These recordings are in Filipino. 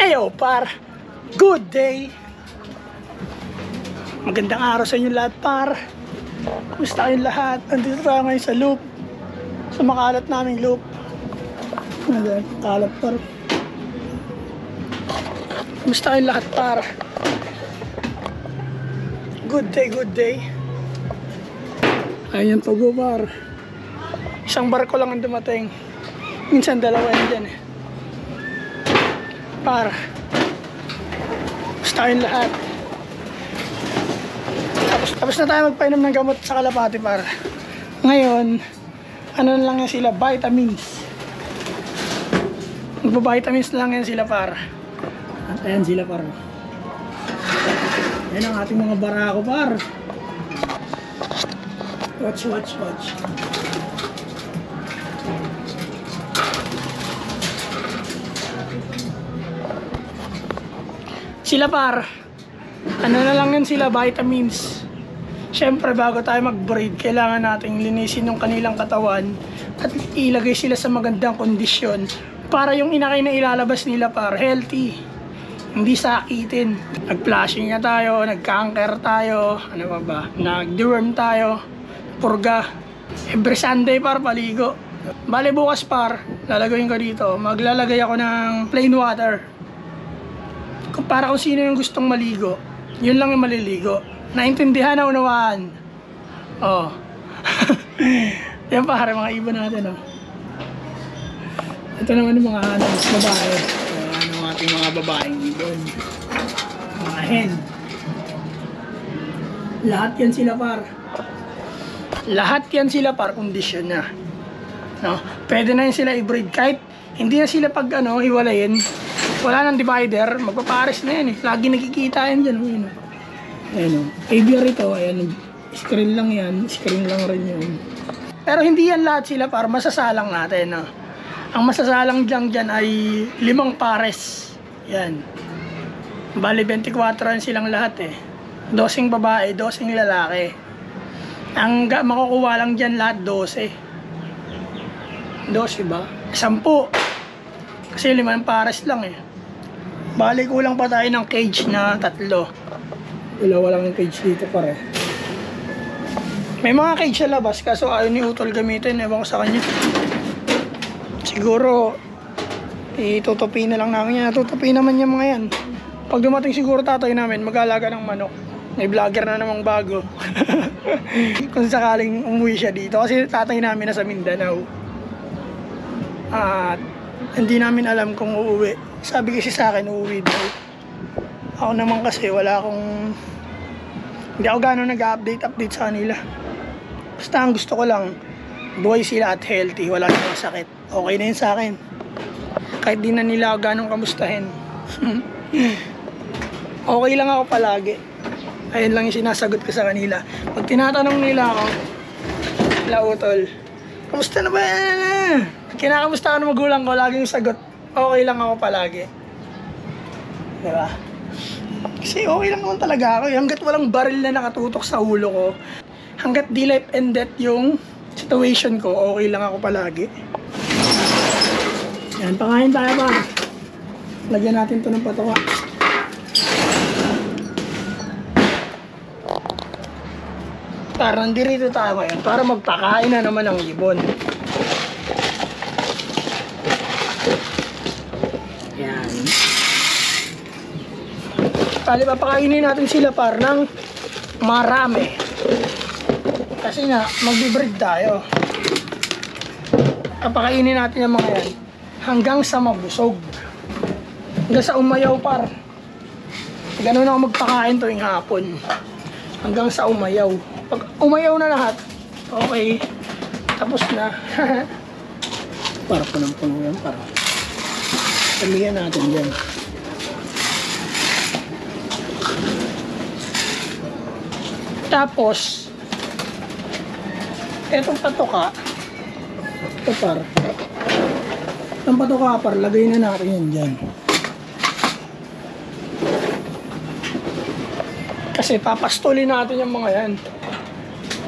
Eyo par, good day. Magandang araw sa inyo lahat par. Kumusta kayong lahat? Andito tayo ngayon sa loop, sa makalat naming loop. Ayan, kalat par. Kumusta kayong lahat par? Good day, good day. Ayan po go par. Isang barko lang ang dumating. Minsan dalawa yan dyan eh. Par, gusto kayong lahat. Tapos na tayo magpainom ng gamot sa Kalapati par. Ngayon, ano na lang yan sila, vitamins. Magpa-vitamins na lang yan sila par. At ayan sila par. Ayan ang ating mga barako par. Watch. Sila par, ano na lang yan sila, vitamins. Siyempre bago tayo mag-breed, kailangan nating linisin yung kanilang katawan at ilagay sila sa magandang kondisyon para yung inakay na ilalabas nila par, healthy, hindi sakitin. Nag-flushing na tayo, nag-cancer tayo, ano ba, nag-deworm tayo, purga. Every Sunday par, paligo. Bale bukas par, lalagawin ko dito, maglalagay ako ng plain water. Para kung sino yung gustong maligo, yun lang yung maliligo. Naintindihan na unawaan. Oh. Yan pare, mga ibon natin oh. Ito naman yung mga hanams babae. Ano ang ating mga babaeng ibon. Mga hen. Lahat yan sila par. Lahat yan sila par, kondisyon na. No? Pwede na yun sila i-breed. Kahit hindi na sila pag hiwalayin. Wala nang divider, magpapares na yan eh. Lagi nakikita yan dyan. Ayan o. Aviary ito, ayan. Screen lang yan. Screen lang rin yun. Pero hindi yan lahat sila para masasalang natin. No? Ang masasalang dyan ay 5 pares. Yan. Bali 24 yan silang lahat eh. 12 babae, 12 lalaki. Ang makukuha lang dyan lahat 12. 12 ba? 10. Kasi 5 pares lang eh. Bali kulang pa tayo ng cage na 3. Wala lang yung cage dito pare. May mga cage sa labas kaso ayaw ni Utol gamitin. Ewan ko sa kanya. Siguro itutupi na lang namin yan. Tutupi naman yung mga yan. Pag dumating siguro tatay namin mag-alaga ng manok. May vlogger na namang bago. Kung sakaling umuwi siya dito. Kasi tatay namin nasa Mindanao. At hindi namin alam kung uuwi. Sabi kasi sa akin uuwi daw. Ako naman kasi wala akong, hindi ako gano'n nag-update sa kanila. Basta ang gusto ko lang buhay sila at healthy, wala silang sakit. Okay na yun sa akin. Kahit di na nila ako gano'ng kamustahin. Okay lang ako palagi. Ayun lang yung sinasagot ko sa kanila. Pag tinatanong nila ako, Utol, kamusta na ba? Kinakamusta ko ng magulang ko, laging sagot, okay lang ako palagi. Diba? Kasi okay lang naman talaga ako. Hanggat walang baril na nakatutok sa ulo ko, hanggat di life and death yung situation ko, okay lang ako palagi. Yan, pakain tayo ba? Lagyan natin to ng patuka. Para nandito tayo ngayon para magpakain na naman ng ibon. Yan. Bali, papakainin natin sila par ng marami. Kasi nga, magbe-breed tayo. Papakainin natin yung mga yan hanggang sa mabusog. Hanggang sa umayaw par. Ganun ako magpakain tuwing hapon. Hanggang sa umayaw. Pag umayaw na lahat, okay, tapos na. Para punong-puno yan, para samihan natin dyan. Tapos etong patoka, ito par, itong patoka par, lagay na natin yan dyan. Kasi papastulin natin yung mga yan.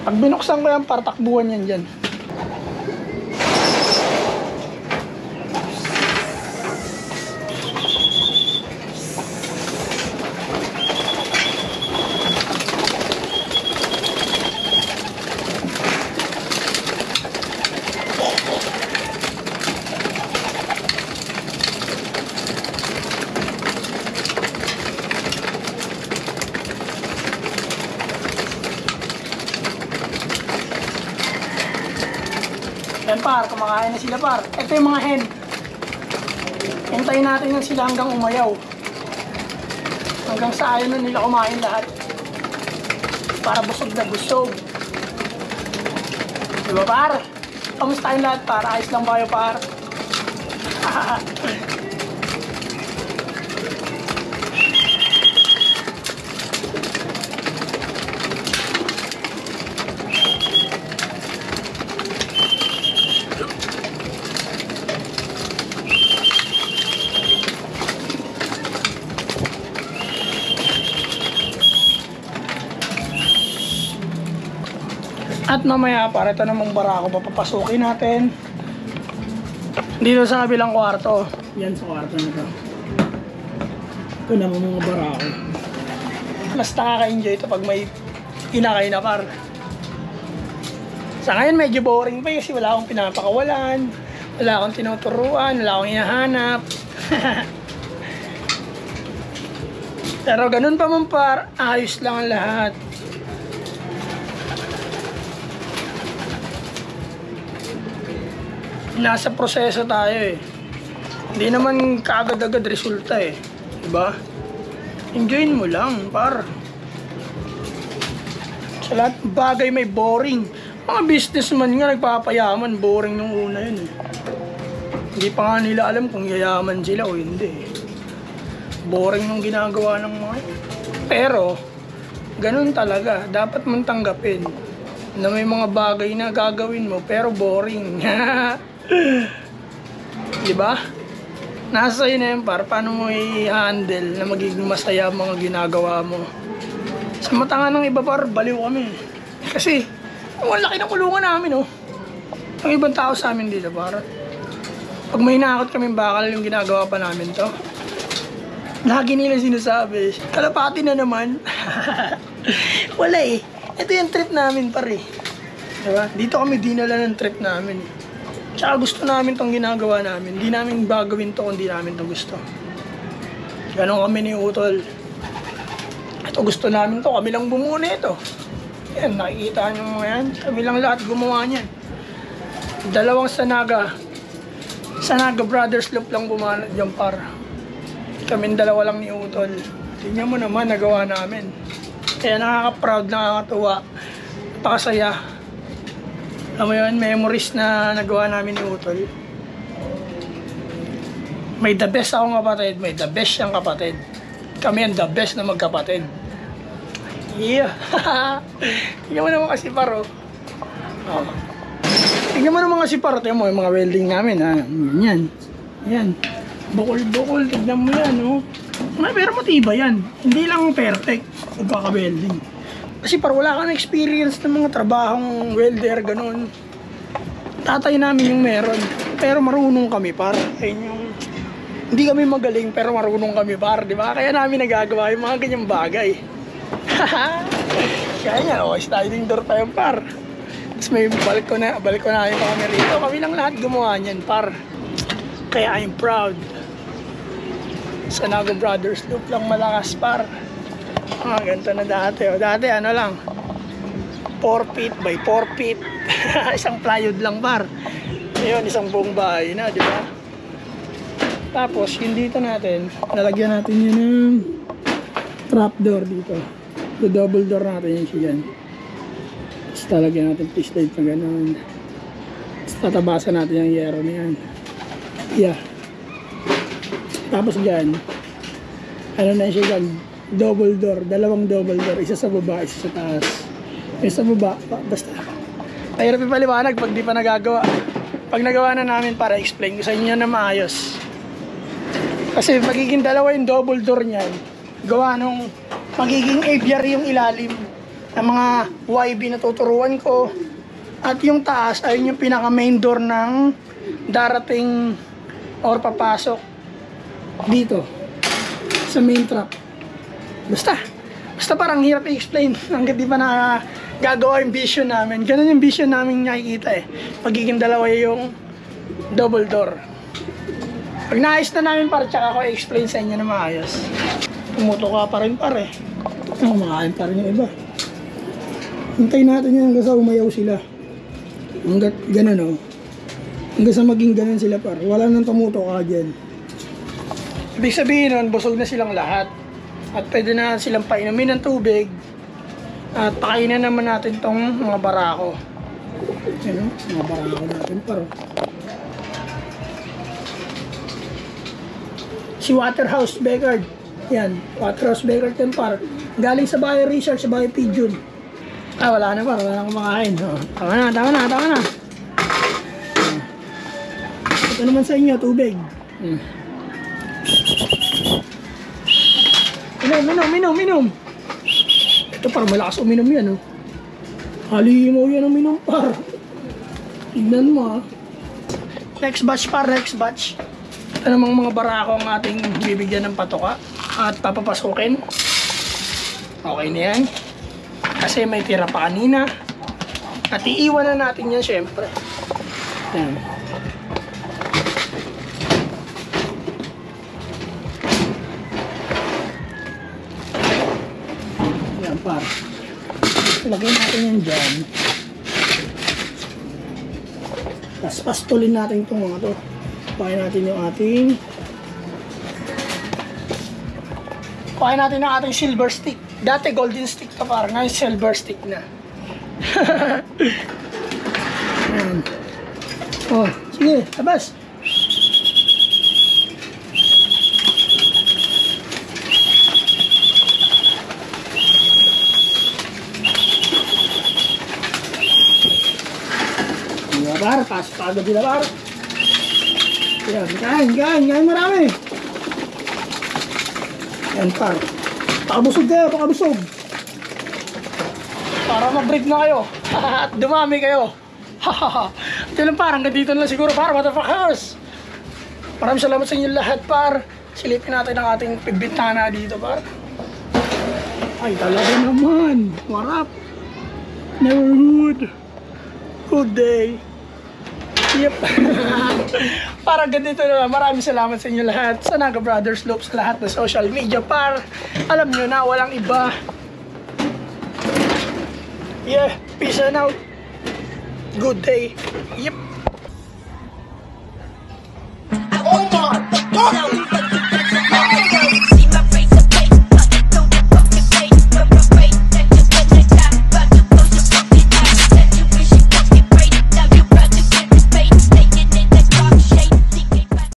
Pag binuksan ko yan, partakbuhan yan dyan. par, kumakain na sila par. Ito yung mga hen. Hintayin natin yan sila hanggang umayaw. Hanggang sa ayaw na nila kumain lahat. Para busog na busog. Diba par? Kamusta yung lahat par? Ayos lang ba kayo par? At mamaya para ito namang barako papapasukin natin dito sa kabilang kwarto. Yan sa kwarto na ito. Ito naman mga barako. Mas nakaka-enjoy ito pag may inakay na par. Sa ngayon medyo boring pa kasi wala akong pinapakawalan, wala akong tinuturuan, wala akong hinahanap. Pero ganun pa man par, ayos lang ang lahat. Nasa proseso tayo eh. Hindi naman kaagad-agad resulta eh. Diba? Enjoyin mo lang, par. Sa lahat ng bagay may boring. Mga businessman nga nagpapayaman, boring nung una yun eh. Hindi pa nga nila alam kung yayaman sila o hindi eh. Boring nung ginagawa ng mga yun. Pero, ganun talaga. Dapat mong tanggapin na may mga bagay na gagawin mo pero boring. Diba? Nasa sa'yo na yun par, paano mo i-handle na magiging masaya ang mga ginagawa mo. Sa mata nga ng iba par, baliw kami. Kasi, ang laki ng kulungan namin oh. Ang ibang tao sa amin dito par, pag may nakakot kaming bakal yung ginagawa pa namin to, lagi nila sinasabi, kalapati na naman. Wala eh. Ito yung trip namin par eh. Diba? Dito kami dinala ng trip namin eh. Tsaka gusto namin tong ginagawa namin. Hindi namin gagawin to kung di namin to gusto. Ganon kami ni Utol. Ito gusto namin to. Kami lang bumuo nito. Yan, nakikita nyo mga yan. Kami lang lahat gumawa niyan. Dalawang Sanaga Brothers Loop lang gumawa dyan par. Kaming dalawa lang ni Utol. Tingnan mo naman, nagawa namin. Kaya nakaka-proud, nakakatuwa. Napakasaya. Alam mo yun, memories na nagawa namin ni Utol. May the best akong kapatid, may the best siyang kapatid. Kami ang the best na magkapatid. Yeah! Tingnan mo naman kasi paro. Oh. Tingnan mo naman kasi paro. Tingnan mo yung mga welding namin. Ha? Yan. Yan. Bukol-bukol. Tingnan mo yan. Oh. Pero matibay yan. Hindi lang perfect. Magkaka-welding. Kasi par wala kang experience ng mga trabahong welder, ganun. Tatay namin yung meron. Pero marunong kami par. Ayun yung... Hindi kami magaling pero marunong kami par, di ba? Kaya namin nagagawa yung mga ganyang bagay. Kaya nga, okay, sliding door tayo par. Tapos may balkonahin pa kami rito. Kami lang lahat gumawa niyan par. Kaya I'm proud. Sanaga Brothers Loop lang malakas par. Ganito na dati. O, dati ano lang 4 feet by 4 feet. Isang plywood lang par. Ngayon isang buong bahay na, di ba? Tapos yung dito natin, lalagyan natin yun ng trap door dito. The double door natin yun siya dyan. Tapos lalagyan natin fish light na gano'n. Tapos tatabasan natin yung yero na yan. Yeah. Tapos dyan, ano na siya dyan, double door, dalawang double door, isa sa baba, isa sa taas. Yung sa baba, basta mahirap ipaliwanag pag di pa nagagawa. Pag nagawa na namin para explain ko sa inyo na maayos. Kasi magiging dalawa yung double door niyan. Gawa nung magiging aviary yung ilalim ng mga YB na tuturuan ko. At yung taas ay yung pinaka main door ng darating or papasok dito sa main trap. Basta parang hirap i-explain hanggat di pa na gagawa yung vision namin. Ganun yung vision namin nakikita eh. Pagiging dalawa yung double door. Pag naayos na namin par, tsaka ako i-explain sa inyo na maayos. Tumuto ka pa rin par eh. Makain pa rin yung iba. Hintayin natin yan hanggang sa umayaw sila. Hanggat ganun oh. Hanggang sa maging ganun sila par. Wala nang tumutuka dyan. Ibig sabihin nun, busog na silang lahat. At pwede na silang painumin ng tubig. At pakainin naman natin tong mga barako. Yan o, mga barako natin par. Si Waterhouse Begard. Yan, Waterhouse Begard yan par. Galing sa Bayo Research, sa Bayo Pigeon. Ah, wala na par, wala na kumakain. Oh, tama na. Ito naman sa inyo, tubig. Minom. Ito par, malakas uminom yan, oh. Halimaw yan ang minom par. Tignan mo, ah. Next batch par, next batch. Ito namang mga barako ang ating bibigyan ng patoka at papapasukin. Okay na yan. Kasi may tira pa kanina. At iiwan na natin yan syempre. Yan. Yan par. Lagyan natin yan dyan. Tapos pastulin natin itong mga to. Pakain natin yung ating ang ating silver stick. Dati golden stick to par. Ngayon silver stick na. Ayan. Oh, sige, labas. Diba par? Pagod nila par. Yan, kain marami. Yan par. Pakabusog kayo, pakabusog. Para mag-break na kayo. At dumami kayo. Ito lang par, hanggang dito na lang siguro par, motherfuckers. Maraming salamat sa inyo lahat par. Silipin natin ang ating bintana dito par. Ay talaga naman. Warap. Neighborhood. Good day. Yep. Parang ganito na lang. Maraming salamat sa inyo lahat. Sa Naga Brothers Loop, sa lahat ng social media par. Alam nyo na, walang iba. Yeah, peace and out. Good day. Yep.